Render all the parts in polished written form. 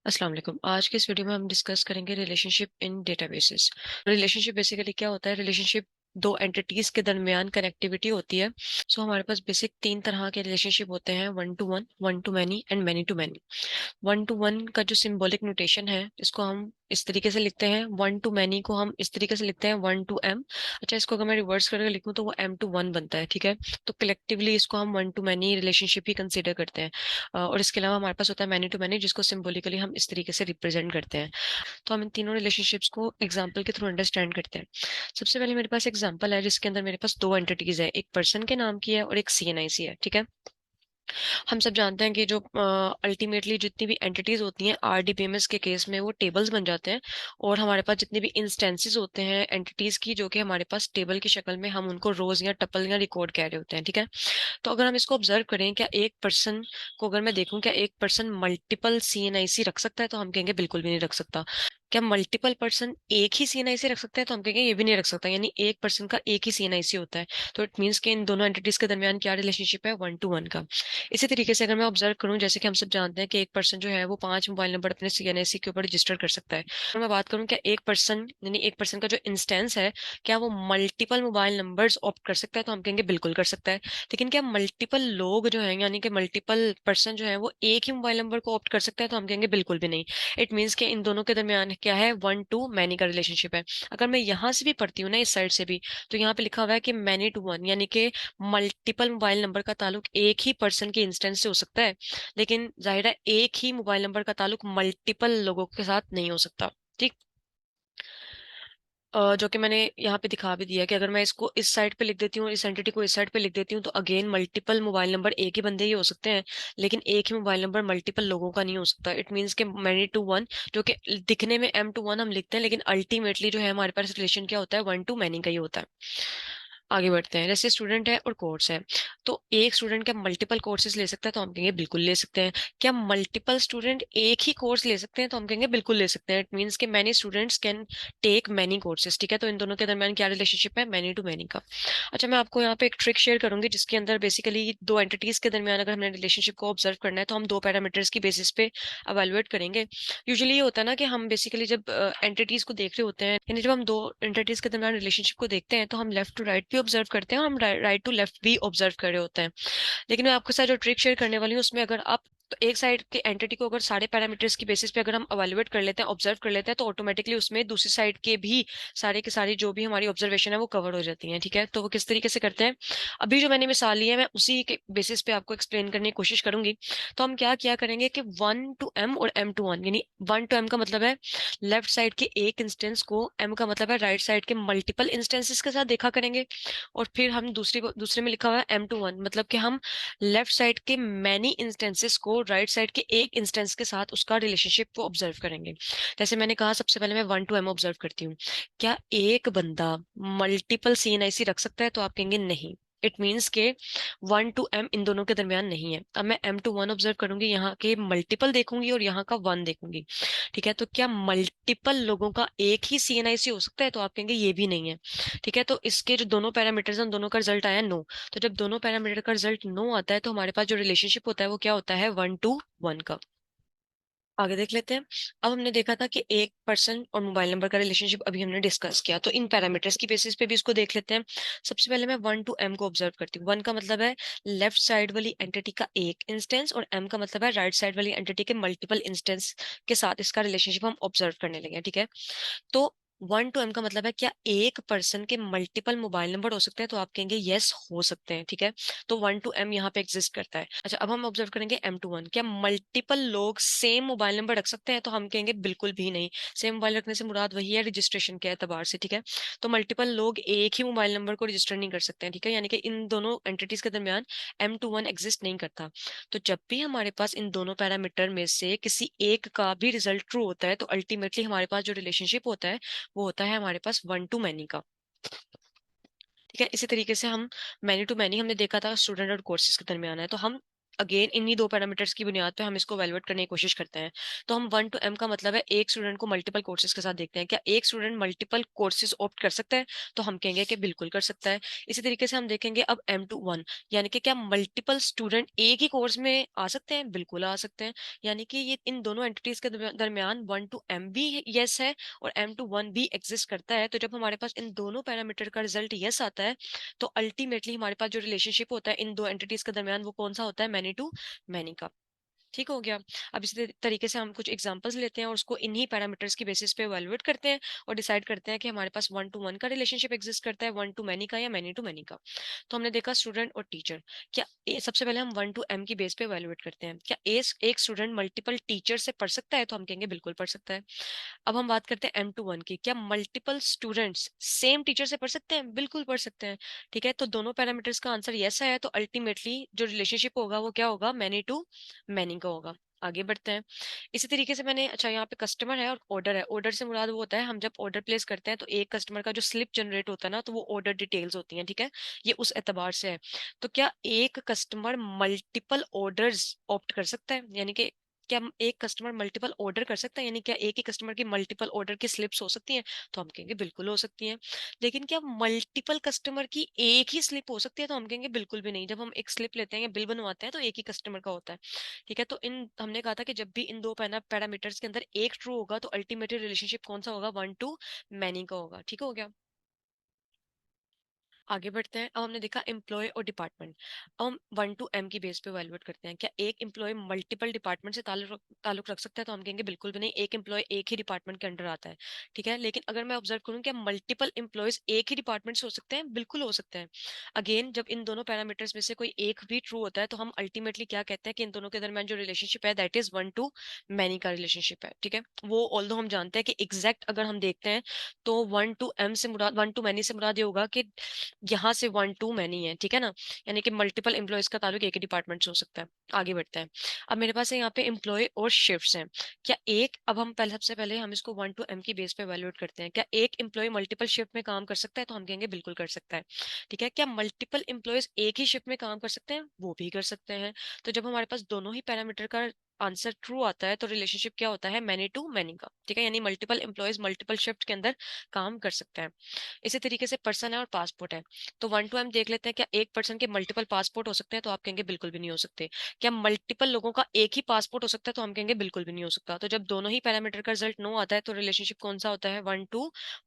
अस्सलाम वालेकुम। आज के इस वीडियो में हम डिस्कस करेंगे relationship in databases. Relationship basically क्या होता है? रिलेशनशिप दो एंटिटीज के दरमियान कनेक्टिविटी होती है। हमारे पास बेसिक तीन तरह के रिलेशनशिप होते हैं: one to many and many to many. One to one का जो सिंबॉलिक नोटेशन है, इसको हम इस तरीके से लिखते हैं। वन टू मैनी को हम इस तरीके से लिखते हैं, वन टू एम। अच्छा, इसको अगर मैं रिवर्स करके लिखूं तो वो एम टू वन बनता है। ठीक है, तो कलेक्टिवली इसको हम one to many relationship he consider करते हैं। और इसके अलावा हमारे पास होता है मैनी टू मैनी, जिसको सिंबॉलिकली हम इस तरीके से रिप्रेजेंट करते हैं। तो हम इन तीनों रिलेशनशिप्स को एग्जाम्पल के थ्रू अंडरस्टैंड करते हैं। सबसे पहले मेरे पास एग्जाम्पल है जिसके अंदर मेरे पास दो एंटिटीज है, एक पर्सन के नाम की है और एक सीएनआईसी है। ठीक है, हम सब जानते हैं कि जो अल्टीमेटली जितनी भी एंटिटीज होती हैं आरडीबीएमएस के केस में, वो टेबल्स बन जाते हैं। और हमारे पास जितने भी इंस्टेंसेस होते हैं एंटिटीज की, जो कि हमारे पास टेबल की शक्ल में, हम उनको रोज या टपल या रिकॉर्ड कह रहे होते हैं। ठीक है, तो अगर हम इसको ऑब्जर्व करें, क्या एक पर्सन को अगर मैं देखूं, क्या एक पर्सन मल्टीपल सीएनआईसी रख सकता है? तो हम कहेंगे बिल्कुल भी नहीं रख सकता। क्या मल्टीपल पर्सन एक ही सीएनआईसी रख सकते हैं? तो हम कहेंगे ये भी नहीं रख सकता। यानी एक पर्सन का एक ही सीएनआईसी होता है। तो इट मीन्स कि इन दोनों एंटिटीज के दरमियान क्या रिलेशनशिप है? वन टू वन का। इसी तरीके से अगर मैं ऑब्जर्व करूं, जैसे कि हम सब जानते हैं कि एक पर्सन जो है वो 5 मोबाइल नंबर अपने सीएनआईसी के ऊपर रजिस्टर कर सकता है। और मैं बात करूं, क्या एक पर्सन यानी एक पर्सन का जो इंस्टेंस है, क्या वो मल्टीपल मोबाइल नंबर्स ऑप्ट कर सकता है? तो हम कहेंगे बिल्कुल कर सकता है। लेकिन क्या मल्टीपल लोग जो हैं, यानी कि मल्टीपल पर्सन जो है, वो एक ही मोबाइल नंबर को ऑप्ट कर सकता है? तो हम कहेंगे बिल्कुल भी नहीं। इट मीन्स कि इन दोनों के दरमियान क्या है? वन टू मैनी का रिलेशनशिप है। अगर मैं यहाँ से भी पढ़ती हूँ ना, इस साइड से भी, तो यहाँ पे लिखा हुआ है कि मैनी टू वन, यानी कि मल्टीपल मोबाइल नंबर का ताल्लुक एक ही पर्सन के इंस्टेंस से हो सकता है। लेकिन जाहिर है एक ही मोबाइल नंबर का ताल्लुक मल्टीपल लोगों के साथ नहीं हो सकता। ठीक, जो कि मैंने यहाँ पे दिखा भी दिया कि अगर मैं इसको इस साइड पे लिख देती हूँ, इस एंटिटी को इस साइड पे लिख देती हूँ, तो अगेन मल्टीपल मोबाइल नंबर एक ही बंदे ही हो सकते हैं। लेकिन एक ही मोबाइल नंबर मल्टीपल लोगों का नहीं हो सकता। इट मीन्स के मैनी टू वन, जो कि दिखने में एम टू वन हम लिखते हैं, लेकिन अल्टीमेटली जो है हमारे पास रिलेशन क्या होता है? वन टू मैनी का ही होता है। आगे बढ़ते हैं। जैसे स्टूडेंट है और कोर्स है, तो एक स्टूडेंट क्या मल्टीपल कोर्सेज ले सकता है? तो हम कहेंगे बिल्कुल ले सकते हैं। क्या मल्टीपल स्टूडेंट एक ही कोर्स ले सकते हैं? तो हम कहेंगे बिल्कुल ले सकते हैं। इट मीन्स के many students can take many courses. ठीक है, तो इन दोनों के दरमियान क्या रिलेशनशिप है? मैनी टू मैनी का। अच्छा, मैं आपको यहाँ पे एक ट्रिक शेयर करूंगी जिसके अंदर बेसिकली दो एंटिटीज के दरमियान अगर हमने रिलेशनशिप को ऑब्जर्व करना है, तो हम दो पैरामीटर्स की बेसिस पे अवेलुएट करेंगे। यूजुअली ये होता है ना कि हम बेसिकली जब एंटिटीज को देख रहे होते हैं, यानी जब हम दो एंटिटीज के दरमियान रिलेशनशिप को देखते हैं, तो हम लेफ्ट टू राइट भी ऑब्जर्व करते हैं, हम राइट टू लेफ्ट भी ऑब्जर्व कर रहे होते हैं। लेकिन मैं आपके साथ जो ट्रिक शेयर करने वाली हूँ, उसमें अगर आप तो एक साइड के एंटिटी को अगर सारे पैरामीटर्स की बेसिस पे अगर हम अवेलुएट कर लेते हैं, ऑब्जर्व कर लेते हैं, तो ऑटोमेटिकली उसमें दूसरी साइड के भी सारे के सारी जो भी हमारी ऑब्जर्वेशन है वो कवर हो जाती है। ठीक है, तो वो किस तरीके से करते हैं, अभी जो मैंने मिसाल ली है मैं उसी के बेसिस पे आपको एक्सप्लेन करने की कोशिश करूंगी। तो हम क्या किया करेंगे कि वन टू एम और एम टू वन, यानी वन टू एम का मतलब है लेफ्ट साइड के एक इंस्टेंस को, एम का मतलब है राइट साइड के मल्टीपल इंस्टेंसेस के साथ देखा करेंगे। और फिर हम दूसरे में लिखा हुआ है एम टू वन, मतलब कि हम लेफ्ट साइड के मैनी इंस्टेंसेस को राइट साइड के एक इंस्टेंस के साथ उसका रिलेशनशिप को ऑब्जर्व करेंगे। जैसे मैंने कहा, सबसे पहले मैं वन टू एम ऑब्जर्व करती हूँ। क्या एक बंदा मल्टीपल सीएनआईसी रख सकता है? तो आप कहेंगे नहीं। इट मीन्स के वन टू एम इन दोनों के दरमियान नहीं है। अब मैं एम टू वन ऑब्जर्व करूंगी, यहाँ के मल्टीपल देखूंगी और यहाँ का वन देखूंगी। ठीक है, तो क्या मल्टीपल लोगों का एक ही सीएनआईसी हो सकता है? तो आप कहेंगे ये भी नहीं है। ठीक है, तो इसके जो दोनों पैरामीटर्स हैं, उन दोनों का रिजल्ट आया नो। तो जब दोनों पैरामीटर का रिजल्ट नो आता है, तो हमारे पास जो रिलेशनशिप होता है वो क्या होता है? वन टू वन का। आगे देख लेते हैं। अब हमने देखा था कि एक पर्सन और मोबाइल नंबर का रिलेशनशिप अभी हमने डिस्कस किया, तो इन पैरामीटर्स की बेसिस पे भी इसको देख लेते हैं। सबसे पहले मैं वन टू एम को ऑब्जर्व करती हूँ। वन का मतलब है लेफ्ट साइड वाली एंटिटी का एक इंस्टेंस, और एम का मतलब है राइट साइड वाली एंटिटी के मल्टीपल इंस्टेंस के साथ इसका रिलेशनशिप हम ऑब्जर्व करने लगे हैं। ठीक है, तो वन टू एम का मतलब है क्या एक पर्सन के मल्टीपल मोबाइल नंबर हो सकते हैं? तो आप कहेंगे यस, हो सकते हैं। ठीक है, तो वन टू एम यहाँ पे एग्जिस्ट करता है। अच्छा, अब हम ऑब्जर्व करेंगे एम टू वन। क्या मल्टीपल लोग सेम मोबाइल नंबर रख सकते हैं? तो हम कहेंगे बिल्कुल भी नहीं। सेम मोबाइल रखने से मुराद वही है रजिस्ट्रेशन के एतबार से। ठीक है, तो मल्टीपल लोग एक ही मोबाइल नंबर को रजिस्टर नहीं कर सकते हैं। ठीक है, यानी कि इन दोनों एंटिटीज के दरमियान एम टू वन एग्जिस्ट नहीं करता। तो जब भी हमारे पास इन दोनों पैरामीटर में से किसी एक का भी रिजल्ट ट्रू होता है, तो अल्टीमेटली हमारे पास जो रिलेशनशिप होता है वो होता है हमारे पास वन टू मैनी का। ठीक है, इसी तरीके से हम मैनी टू मैनी हमने देखा था स्टूडेंट और कोर्सेज के दरमियान है। तो हम अगेन इन्हीं दो पैरामीटर्स की बुनियाद पे हम इसको वैल्यूएट करने की कोशिश करते हैं। तो हम 1 to m का मतलब है एक स्टूडेंट को मल्टीपल कोर्सेज के साथ देखते हैं। क्या एक स्टूडेंट मल्टीपल कोर्सेज ऑप्ट कर सकता है? तो हम कहेंगे कि बिल्कुल कर सकता है। इसी तरीके से हम देखेंगे अब M to 1, यानी कि क्या मल्टीपल स्टूडेंट एक ही कोर्स में आ सकते हैं? बिल्कुल आ सकते हैं। यानी कि ये इन दोनों एंटिटीज के दरमियान 1 to m भी यस है और M to 1 भी एग्जिस्ट करता है। तो जब हमारे पास इन दोनों पैरामीटर का रिजल्ट यस आता है, तो अल्टीमेटली हमारे पास जो रिलेशनशिप होता है इन दो एंटिटीज के दरमियान वो कौन सा होता है? मैनी टू मैनी का। ठीक हो गया। अब इसी तरीके से हम कुछ एग्जांपल्स लेते हैं और उसको इन्हीं पैरामीटर्स की बेसिस पे इवैल्यूएट करते हैं और डिसाइड करते हैं कि हमारे पास 1 to 1 का रिलेशनशिप एग्जिस्ट करता है, 1 to many का, या मैनी टू मैनी का। तो हमने देखा स्टूडेंट और टीचर। क्या सबसे पहले हम 1 to m की बेस पे इवैल्यूएट करते हैं। क्या एक स्टूडेंट मल्टीपल टीचर से पढ़ सकता है? तो हम कहेंगे बिल्कुल पढ़ सकता है। अब हम बात करते हैं M to 1 की। क्या मल्टीपल स्टूडेंट्स सेम टीचर से पढ़ सकते हैं? बिल्कुल पढ़ सकते हैं। ठीक है, तो दोनों पैरामीटर्स का आंसर यस है, तो अल्टीमेटली जो रिलेशनशिप होगा वो क्या होगा? मैनी टू मैनी का होगा। आगे बढ़ते हैं। इसी तरीके से मैंने, अच्छा यहाँ पे कस्टमर है और ऑर्डर है। ऑर्डर से मुराद वो होता है हम जब ऑर्डर प्लेस करते हैं तो एक कस्टमर का जो स्लिप जनरेट होता है ना, तो वो ऑर्डर डिटेल्स होती हैं। ठीक है, ये उस एतबार से है। तो क्या एक कस्टमर मल्टीपल ऑर्डर्स ऑप्ट कर सकता है? यानी कि क्या एक कस्टमर मल्टीपल ऑर्डर कर सकता है? यानी क्या एक ही कस्टमर की मल्टीपल ऑर्डर की स्लिप्स हो सकती हैं? तो हम कहेंगे बिल्कुल हो सकती हैं। लेकिन क्या मल्टीपल कस्टमर की एक ही स्लिप हो सकती है? तो हम कहेंगे बिल्कुल भी नहीं। जब हम एक स्लिप लेते हैं या बिल बनवाते हैं तो एक ही कस्टमर का होता है। ठीक है, तो इन हमने कहा था कि जब भी इन दो पैरामीटर्स के अंदर एक ट्रू होगा तो अल्टीमेटली रिलेशनशिप कौन सा होगा? 1 to many का होगा। ठीक हो गया। आगे बढ़ते हैं। अब हमने देखा एम्प्लॉय और डिपार्टमेंट। अब हम 1 to m की बेस पे वैल्यूएट करते हैं। क्या एक एम्प्लॉय मल्टीपल डिपार्टमेंट से ताल्लुक रख सकता है? तो हम कहेंगे बिल्कुल भी नहीं। एक एम्प्लॉय एक ही डिपार्टमेंट के अंडर आता है। ठीक है, लेकिन अगर मैं ऑब्जर्व करूँ क्या मल्टीपल एम्प्लॉयज एक ही डिपार्टमेंट से हो सकते हैं? बिल्कुल हो सकते हैं। अगेन जब इन दोनों पैरामीटर्स में से कोई एक भी ट्रू होता है तो हम अल्टीमेटली क्या कहते हैं कि इन दोनों के दरमियान जो रिलेशनशिप है दैट इज 1 to many का रिलेशनशिप है। ठीक है, वो ऑल्दो हम जानते हैं कि एग्जैक्ट अगर हम देखते हैं तो 1 to many से मुराद ये होगा कि यहाँ से 1 to many है। ठीक है ना, यानी कि मल्टीपल एम्प्लॉयज का ताल्लुक एक ही डिपार्टमेंट से हो सकता है। आगे बढ़ते हैं। अब मेरे पास है यहाँ पे एम्प्लॉय और शिफ्ट्स हैं। क्या एक, अब हम पहले सबसे पहले हम इसको 1 to m की बेस पे वैल्यूएट करते हैं। क्या एक एम्प्लॉय मल्टीपल शिफ्ट में काम कर सकता है? तो हम कहेंगे बिल्कुल कर सकता है। ठीक है, क्या मल्टीपल एम्प्लॉयज एक ही शिफ्ट में काम कर सकते हैं? वो भी कर सकते हैं। तो जब हमारे पास दोनों ही पैरामीटर का आंसर ट्रू आता है तो रिलेशनशिप क्या होता है? मैनी टू मैनी का। ठीक है, यानी मल्टीपल एम्प्लॉयज मल्टीपल शिफ्ट के अंदर काम कर सकते हैं। इसी तरीके से पर्सन है और पासपोर्ट है। तो 1 to m देख लेते हैं। क्या एक पर्सन के मल्टीपल पासपोर्ट हो सकते हैं? तो आप कहेंगे बिल्कुल भी नहीं हो सकते। क्या मल्टीपल लोगों का एक ही पासपोर्ट हो सकता है? तो हम कहेंगे बिल्कुल भी नहीं हो सकता। तो जब दोनों ही पैरामीटर का रिजल्ट नो आता है तो रिलेशनशिप कौन सा होता है? 1 to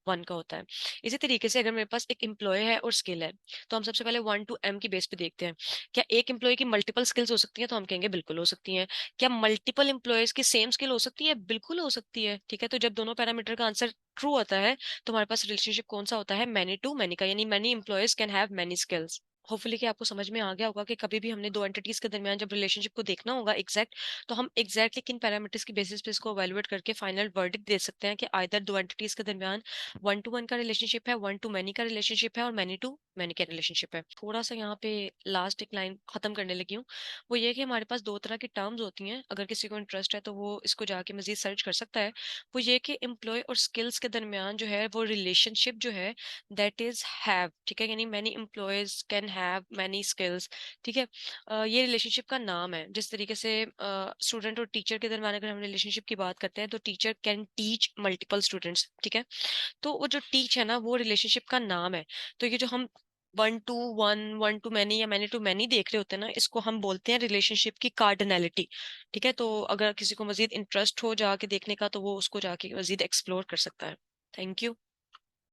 1 का होता है। इसी तरीके से अगर मेरे पास एक एम्प्लॉय है और स्किल है, तो हम सबसे पहले 1 to m की बेस पे देखते हैं। क्या एक एम्प्लॉय की मल्टीपल स्किल्स हो सकती हैं? तो हम कहेंगे बिल्कुल हो सकती हैं। क्या मल्टीपल एम्प्लॉयज की सेम स्किल हो सकती है? बिल्कुल हो सकती है। ठीक है, तो जब दोनों पैरामीटर का आंसर ट्रू होता है तो हमारे पास रिलेशनशिप कौन सा होता है? मैनी टू मैनी का, यानी many employees can have many skills. Hopefully कि आपको समझ में आ गया होगा कि कभी भी हमने दो एंटिटीज के दरमियान जब रिलेशनशिप को देखना होगा एग्जैक्ट, तो हम एग्जैक्टली किन पैरामीटर्स की बेसिस पे इसको एवेलुएट करके फाइनल वर्डिक्ट दे सकते हैं कि आइदर दो एंटिटीज के दरमियान 1 to 1 का रिलेशनशिप है, 1 to many का रिलेशनशिप है, और मैनी टू मैनी का रिलेशनशिप है। थोड़ा सा यहाँ पे लास्ट एक लाइन खत्म करने लगी हूँ। वो ये कि हमारे पास दो तरह की टर्म्स होती हैं। अगर किसी को इंटरेस्ट है तो वो इसको जाके मजीद सर्च कर सकता है। वो ये कि एम्प्लॉय और स्किल्स के दरमियान जो है वो रिलेशनशिप जो है दैट इज हैव। ठीक है, यानी many employees can have many skills. ठीक है, ये रिलेशनशिप का नाम है। जिस तरीके से स्टूडेंट और टीचर के दरमियान अगर हम रिलेशनशिप की बात करते हैं तो teacher can teach multiple students. ठीक है, तो वो जो टीच है ना वो रिलेशनशिप का नाम है। तो ये जो हम 1 to 1, 1 to many या मैनी टू मैनी देख रहे होते हैं ना, इसको हम बोलते हैं रिलेशनशिप की कार्डिनैलिटी। ठीक है, तो अगर किसी को मजीद इंटरेस्ट हो जाके देखने का तो वो उसको जाके मजीद एक्सप्लोर कर सकता है। Thank you.